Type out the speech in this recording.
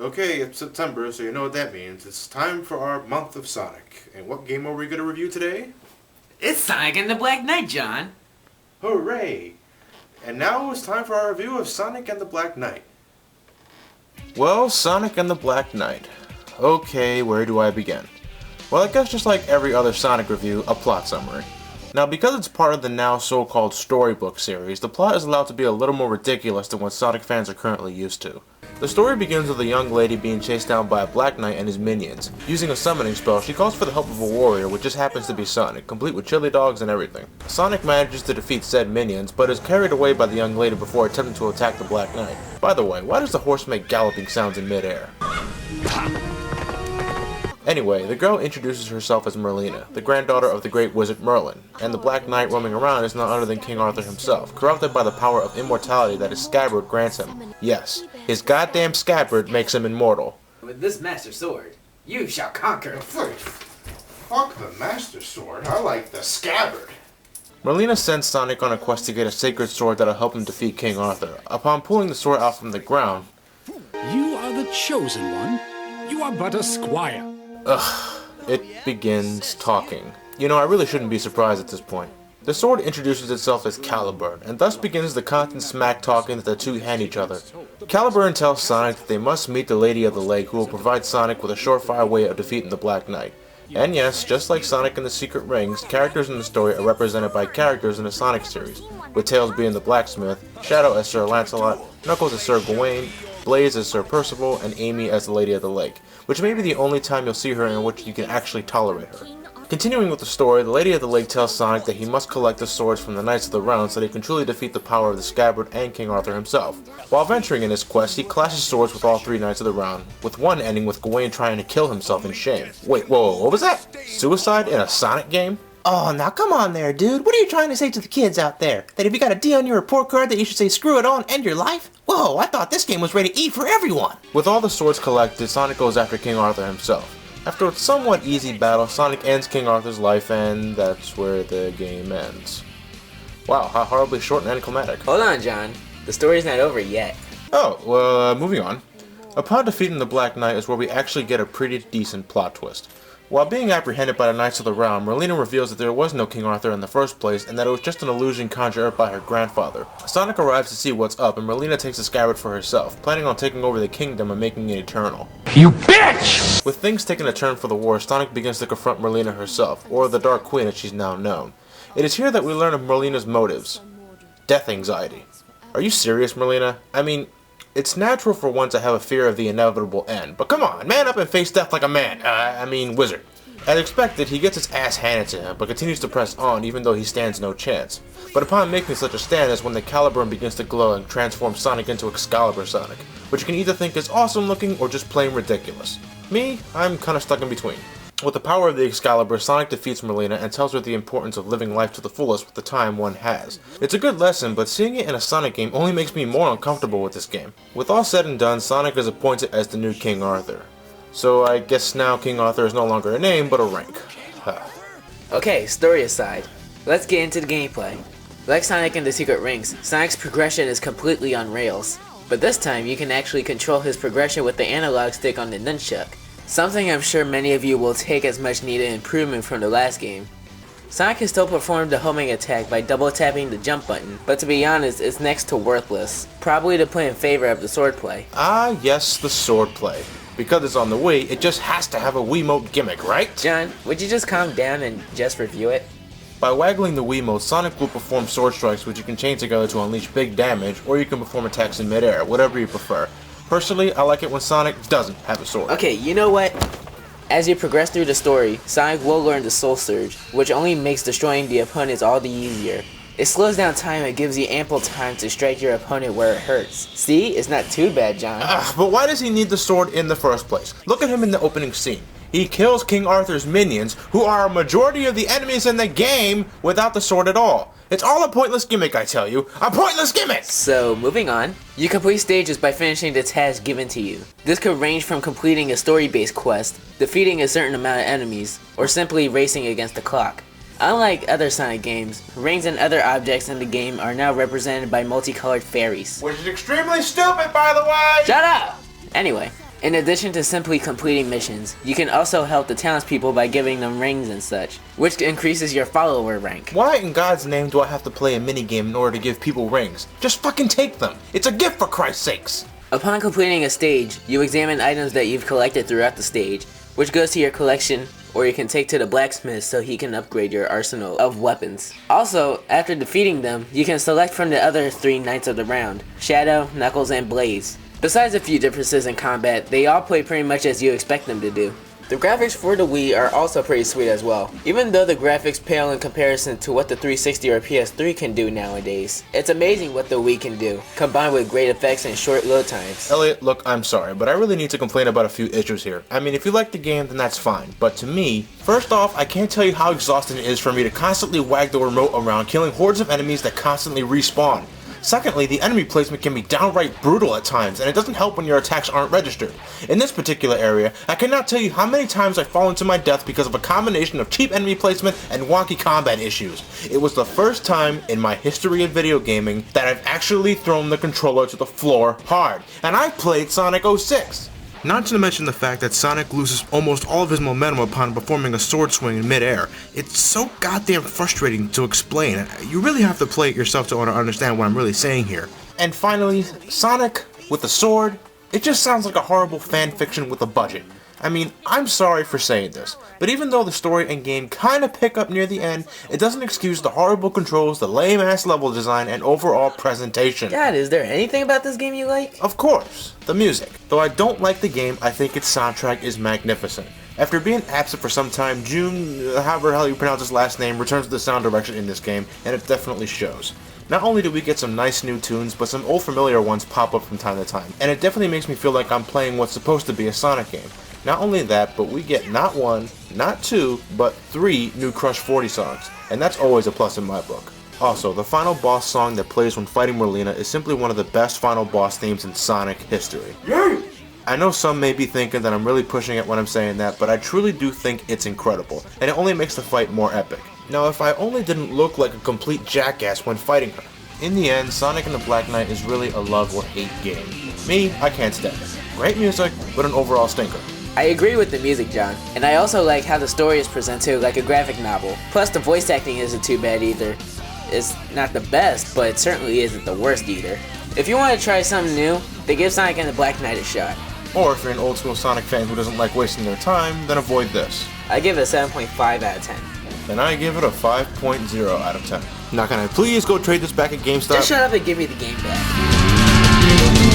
Okay, it's September, so you know what that means. It's time for our month of Sonic. And what game are we going to review today? It's Sonic and the Black Knight, John. Hooray! And now it's time for our review of Sonic and the Black Knight. Well, Sonic and the Black Knight. Okay, where do I begin? Well, I guess just like every other Sonic review, a plot summary. Now, because it's part of the now so-called storybook series, the plot is allowed to be a little more ridiculous than what Sonic fans are currently used to. The story begins with a young lady being chased down by a Black Knight and his minions. Using a summoning spell, she calls for the help of a warrior, which just happens to be Sonic, complete with chili dogs and everything. Sonic manages to defeat said minions, but is carried away by the young lady before attempting to attack the Black Knight. By the way, why does the horse make galloping sounds in midair? Anyway, the girl introduces herself as Merlina, the granddaughter of the great wizard Merlin, and the Black Knight roaming around is none other than King Arthur himself, corrupted by the power of immortality that his scabbard grants him. Yes, his goddamn scabbard makes him immortal. With this Master Sword, you shall conquer. Fuck the Master Sword, I like the scabbard. Merlina sends Sonic on a quest to get a sacred sword that'll help him defeat King Arthur. Upon pulling the sword out from the ground... You are the chosen one. You are but a squire. It begins talking. You know, I really shouldn't be surprised at this point. The sword introduces itself as Caliburn, and thus begins the constant smack talking that the two hand each other. Caliburn tells Sonic that they must meet the Lady of the Lake, who will provide Sonic with a surefire way of defeating the Black Knight. And yes, just like Sonic and the Secret Rings, characters in the story are represented by characters in the Sonic series, with Tails being the blacksmith, Shadow as Sir Lancelot, Knuckles as Sir Gawain, Blaze as Sir Percival, and Amy as the Lady of the Lake, which may be the only time you'll see her in which you can actually tolerate her. Continuing with the story, the Lady of the Lake tells Sonic that he must collect the swords from the Knights of the Round so that he can truly defeat the power of the scabbard and King Arthur himself. While venturing in his quest, he clashes swords with all three Knights of the Round, with one ending with Gawain trying to kill himself in shame. Wait, whoa, what was that? Suicide in a Sonic game? Oh, now come on there, dude. What are you trying to say to the kids out there? That if you got a D on your report card that you should say screw it all and end your life? Whoa, I thought this game was rated E for everyone. With all the swords collected, Sonic goes after King Arthur himself. After a somewhat easy battle, Sonic ends King Arthur's life, and that's where the game ends. Wow, how horribly short and anticlimactic. Hold on, John. The story's not over yet. Oh, well, moving on. Upon defeating the Black Knight is where we actually get a pretty decent plot twist. While being apprehended by the Knights of the Round, Merlina reveals that there was no King Arthur in the first place and that it was just an illusion conjured up by her grandfather. Sonic arrives to see what's up and Merlina takes the scabbard for herself, planning on taking over the kingdom and making it eternal. You bitch! With things taking a turn for the worse, Sonic begins to confront Merlina herself, or the Dark Queen as she's now known. It is here that we learn of Merlina's motives. Death anxiety. Are you serious, Merlina? I mean, it's natural for one to have a fear of the inevitable end, but come on, man up and face death like a man. Wizard. As expected, he gets his ass handed to him, but continues to press on even though he stands no chance. But upon making such a stand is when the Caliburn begins to glow and transforms Sonic into Excalibur Sonic, which you can either think is awesome looking or just plain ridiculous. Me, I'm kinda stuck in between. With the power of the Excalibur, Sonic defeats Merlina and tells her the importance of living life to the fullest with the time one has. It's a good lesson, but seeing it in a Sonic game only makes me more uncomfortable with this game. With all said and done, Sonic is appointed as the new King Arthur. So I guess now King Arthur is no longer a name, but a rank. Okay, story aside, let's get into the gameplay. Like Sonic and the Secret Rings, Sonic's progression is completely on rails. But this time, you can actually control his progression with the analog stick on the nunchuck. Something I'm sure many of you will take as much needed improvement from the last game. Sonic can still perform the homing attack by double tapping the jump button, but to be honest, it's next to worthless. Probably to play in favor of the Swordplay. Ah yes, the Swordplay. Because it's on the Wii, it just has to have a Wiimote gimmick, right? John, would you just calm down and just review it? By waggling the Wiimote, Sonic will perform sword strikes which you can chain together to unleash big damage, or you can perform attacks in midair, whatever you prefer. Personally, I like it when Sonic doesn't have a sword. Okay, you know what? As you progress through the story, Sonic will learn the Soul Surge, which only makes destroying the opponents all the easier. It slows down time and gives you ample time to strike your opponent where it hurts. See? It's not too bad, John. But why does he need the sword in the first place? Look at him in the opening scene. He kills King Arthur's minions, who are a majority of the enemies in the game, without the sword at all. It's all a pointless gimmick, I tell you. A pointless gimmick! So, moving on. You complete stages by finishing the task given to you. This could range from completing a story-based quest, defeating a certain amount of enemies, or simply racing against the clock. Unlike other Sonic games, rings and other objects in the game are now represented by multicolored fairies. Which is extremely stupid, by the way! Shut up! Anyway, In addition to simply completing missions, you can also help the townspeople by giving them rings and such, which increases your follower rank. Why in God's name do I have to play a minigame in order to give people rings? Just fucking take them! It's a gift for Christ's sakes! Upon completing a stage, you examine items that you've collected throughout the stage, which goes to your collection, or you can take to the blacksmith so he can upgrade your arsenal of weapons. Also, after defeating them, you can select from the other 3 knights of the round, Shadow, Knuckles, and Blaze. Besides a few differences in combat, they all play pretty much as you expect them to do. The graphics for the Wii are also pretty sweet as well. Even though the graphics pale in comparison to what the 360 or PS3 can do nowadays, it's amazing what the Wii can do, combined with great effects and short load times. Elliot, look, I'm sorry, but I really need to complain about a few issues here. I mean, if you like the game, then that's fine. But to me, first off, I can't tell you how exhausting it is for me to constantly wag the remote around, killing hordes of enemies that constantly respawn. Secondly, the enemy placement can be downright brutal at times, and it doesn't help when your attacks aren't registered. In this particular area, I cannot tell you how many times I've fallen to my death because of a combination of cheap enemy placement and wonky combat issues. It was the first time in my history of video gaming that I've actually thrown the controller to the floor hard, and I played Sonic 06. Not to mention the fact that Sonic loses almost all of his momentum upon performing a sword swing in midair. It's so goddamn frustrating to explain. You really have to play it yourself to understand what I'm really saying here. And finally, Sonic with a sword, it just sounds like a horrible fan fiction with a budget. I mean, I'm sorry for saying this, but even though the story and game kinda pick up near the end, it doesn't excuse the horrible controls, the lame-ass level design, and overall presentation. God, is there anything about this game you like? Of course, the music. Though I don't like the game, I think its soundtrack is magnificent. After being absent for some time, Jun, however the hell you pronounce his last name, returns to the sound direction in this game, and it definitely shows. Not only do we get some nice new tunes, but some old familiar ones pop up from time to time, and it definitely makes me feel like I'm playing what's supposed to be a Sonic game. Not only that, but we get not 1, not 2, but 3 new Crush 40 songs, and that's always a plus in my book. Also, the final boss song that plays when fighting Merlina is simply one of the best final boss themes in Sonic history. Yay! I know some may be thinking that I'm really pushing it when I'm saying that, but I truly do think it's incredible, and it only makes the fight more epic. Now, if I only didn't look like a complete jackass when fighting her. In the end, Sonic and the Black Knight is really a love or hate game. Me, I can't stand it. Great music, but an overall stinker. I agree with the music, John, and I also like how the story is presented like a graphic novel. Plus, the voice acting isn't too bad either. It's not the best, but it certainly isn't the worst either. If you want to try something new, then give Sonic and the Black Knight a shot. Or if you're an old school Sonic fan who doesn't like wasting their time, then avoid this. I give it a 7.5 out of 10. And I give it a 5.0 out of 10. Now can I please go trade this back at GameStop? Just shut up and give me the game back.